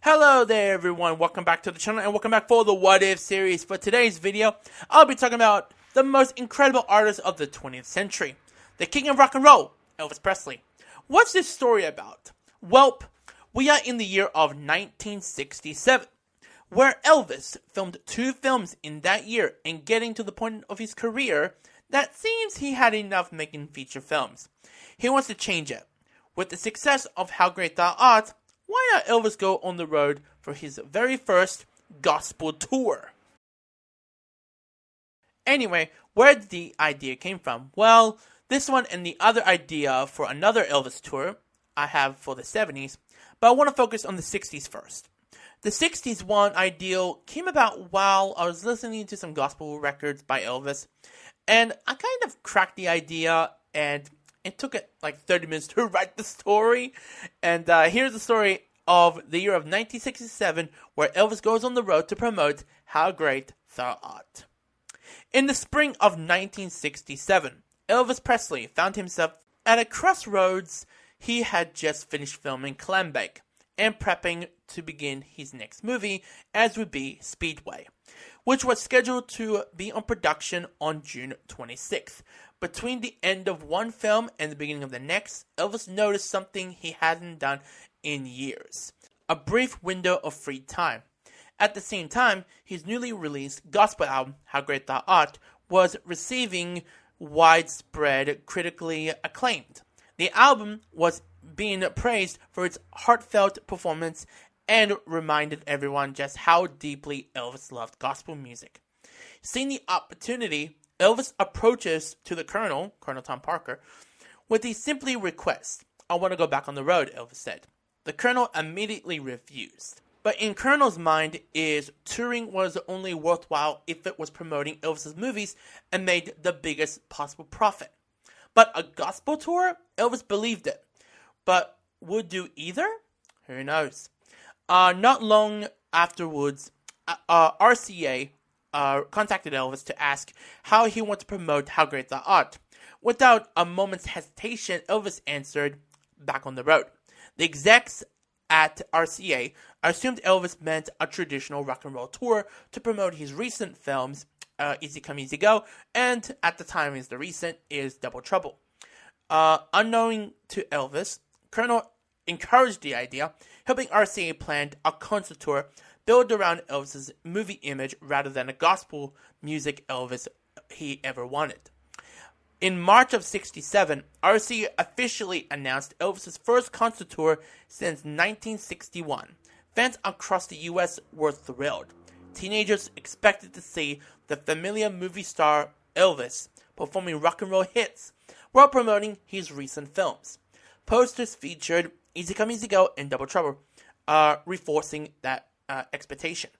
Hello there everyone, welcome back to the channel and welcome back for the What If series. For today's video, I'll be talking about the most incredible artist of the 20th century, the king of rock and roll, Elvis Presley. What's this story about? Well, we are in the year of 1967, where Elvis filmed 2 films in that year and getting to the point of his career that seems he had enough making feature films. He wants to change it. With the success of How Great Thou Art, why not Elvis go on the road for his very first gospel tour? Anyway, where did the idea came from? Well, this one and the other idea for another Elvis tour I have for the 70s, but I want to focus on the 60s first. The 60s one ideal came about while I was listening to some gospel records by Elvis, and I kind of cracked the idea, and it took it like 30 minutes to write the story. And here's the story of the year of 1967, where Elvis goes on the road to promote How Great Thou Art. In the spring of 1967, Elvis Presley found himself at a crossroads. He had just finished filming Clambake and prepping to begin his next movie, as would be Speedway, which was scheduled to be on production on June 26th. Between the end of one film and the beginning of the next, Elvis noticed something he hadn't done in years: a brief window of free time. At the same time, his newly released gospel album, How Great Thou Art, was receiving widespread critically acclaimed. The album was being praised for its heartfelt performance and reminded everyone just how deeply Elvis loved gospel music. Seeing the opportunity, Elvis approaches to the Colonel Tom Parker, with the simply request, "I want to go back on the road," Elvis said. The Colonel immediately refused. But in Colonel's mind is touring was only worthwhile if it was promoting Elvis's movies and made the biggest possible profit. But a gospel tour? Elvis believed it. But would do either? Who knows? Not long afterwards, RCA contacted Elvis to ask how he wanted to promote How Great Thou Art. Without a moment's hesitation, Elvis answered, "Back on the road." The execs at RCA assumed Elvis meant a traditional rock and roll tour to promote his recent films, Easy Come Easy Go, and at the time is the recent is Double Trouble. Unknowing to Elvis, Colonel encouraged the idea, helping RCA plan a concert tour built around Elvis's movie image rather than a gospel music Elvis he ever wanted. In March of 67, RCA officially announced Elvis's first concert tour since 1961. Fans across the US were thrilled. Teenagers expected to see the familiar movie star Elvis performing rock and roll hits while promoting his recent films. Posters featured Easy Come Easy Go and Double Trouble, reinforcing that expectation.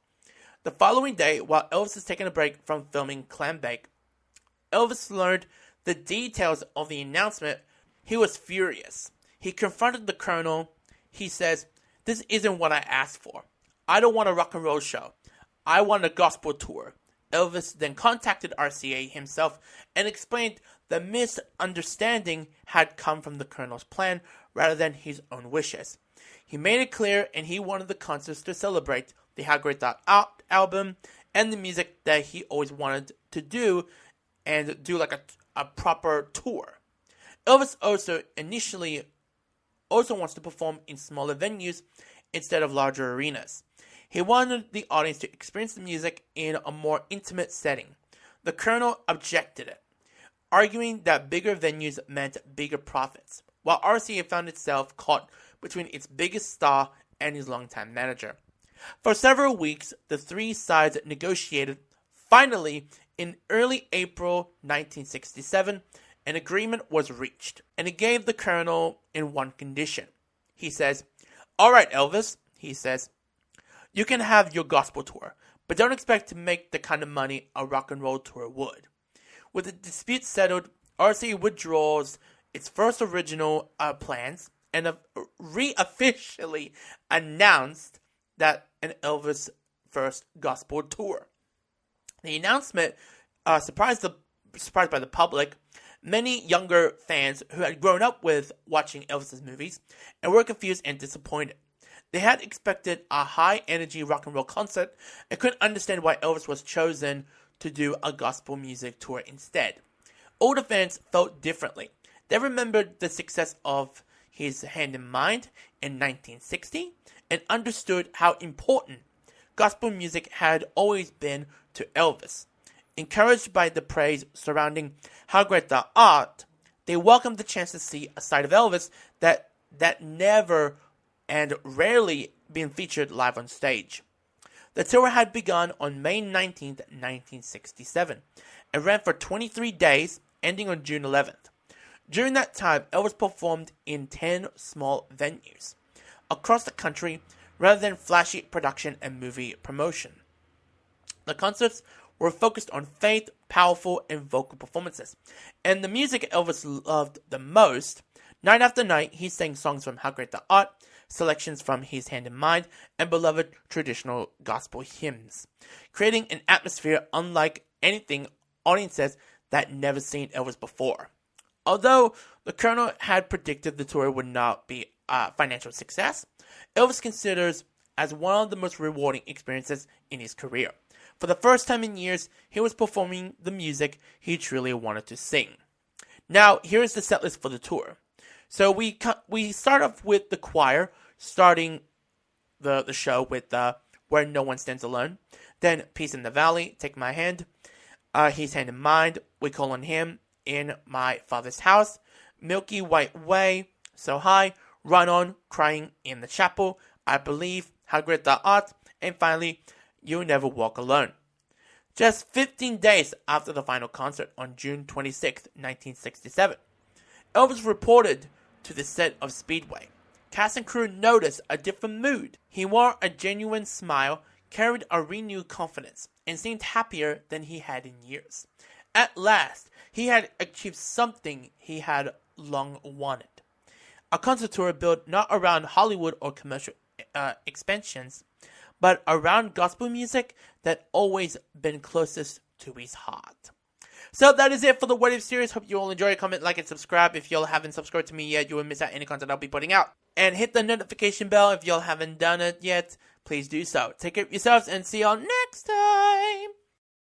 The following day, while Elvis is taking a break from filming Clambake, Elvis learned the details of the announcement. He was furious. He confronted the Colonel. He says, "This isn't what I asked for. I don't want a rock and roll show. I want a gospel tour." Elvis then contacted RCA himself and explained the misunderstanding had come from the Colonel's plan rather than his own wishes. He made it clear, and he wanted the concerts to celebrate the How Great Thou Art album and the music that he always wanted to do, and do like a proper tour. Elvis initially wants to perform in smaller venues instead of larger arenas. He wanted the audience to experience the music in a more intimate setting. The Colonel objected it, arguing that bigger venues meant bigger profits, while RCA found itself caught between its biggest star and his longtime manager. For several weeks, the three sides negotiated. Finally, in early April 1967, an agreement was reached, and it gave the Colonel in one condition. He says, "All right, Elvis," he says, "you can have your gospel tour, but don't expect to make the kind of money a rock and roll tour would." With the dispute settled, RCA withdraws its first original plans and re-officially announced that an Elvis first gospel tour. The announcement surprised by the public. Many younger fans who had grown up with watching Elvis's movies and were confused and disappointed. They had expected a high-energy rock and roll concert and couldn't understand why Elvis was chosen to do a gospel music tour instead. Older fans felt differently. They remembered the success of his Hand in Mind in 1960 and understood how important gospel music had always been to Elvis. Encouraged by the praise surrounding how great the art, they welcomed the chance to see a side of Elvis that never and rarely been featured live on stage. The tour had begun on May 19, 1967, and ran for 23 days, ending on June 11th. During that time, Elvis performed in 10 small venues across the country rather than flashy production and movie promotion. The concerts were focused on faith, powerful, and vocal performances. And the music Elvis loved the most, night after night, he sang songs from How Great the Art, selections from His Hand in Mind, and beloved traditional gospel hymns, creating an atmosphere unlike anything audiences that never seen Elvis before. Although the Colonel had predicted the tour would not be a financial success, Elvis considers as one of the most rewarding experiences in his career. For the first time in years, he was performing the music he truly wanted to sing. Now, here is the set list for the tour. So we start off with the choir, starting the show with Where No One Stands Alone. Then Peace in the Valley, Take My Hand, His Hand in Mind, We Call on Him, In My Father's House, Milky White Way, So High, Run On, Crying in the Chapel, I Believe, How Great Thou Art, and finally, You'll Never Walk Alone. Just 15 days after the final concert on June 26, 1967, Elvis reported to the set of Speedway. Cast and crew noticed a different mood. He wore a genuine smile, carried a renewed confidence, and seemed happier than he had in years. At last, he had achieved something he had long wanted. A concert tour built not around Hollywood or commercial expansions, but around gospel music that always been closest to his heart. So that is it for the What If series. Hope you all enjoy. Comment, like, and subscribe. If y'all haven't subscribed to me yet, you will miss out any content I'll be putting out. And hit the notification bell if y'all haven't done it yet. Please do so. Take care of yourselves and see y'all next time.